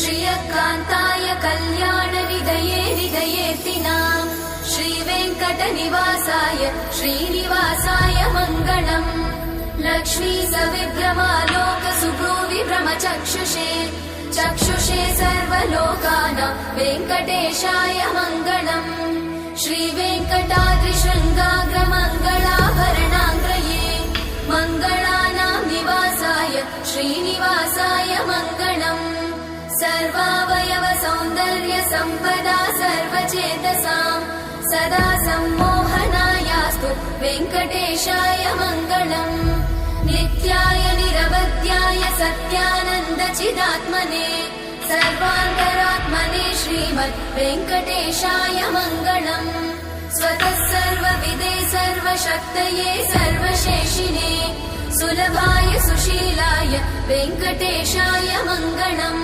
श्रियकान्ताय कल्याणनिधये निधयेऽर्तिनाम् श्रीवेङ्कटनिवासाय श्रीनिवासाय मङ्गलम् लक्ष्मी सविभ्रमालोकसुभ्रूविभ्रमचक्षुषे चक्षुषे सर्वलोकानां वेङ्कटेशाय मङ्गलम् श्रीवेङ्कटाद्रिशृङ्गाग्रमङ्गलाभरणाङ्ग्रये मङ्गलानां निवासाय श्रीनिवासाय मङ्गलम् सर्वावयव सौन्दर्य सम्पदा सर्वचेतसां सदा सम्मोहनायास्तु वेङ्कटेशाय मङ्गलम् नित्याय निरवध्याय सत्यानन्दचिदात्मने सर्वान्तरात्मने श्रीमद् वेङ्कटेशाय मङ्गलम् स्वतः सर्वविदे सर्वशक्तये सर्वशेषिणे सुलभाय सुशीलाय वेङ्कटेशाय मङ्गलम्।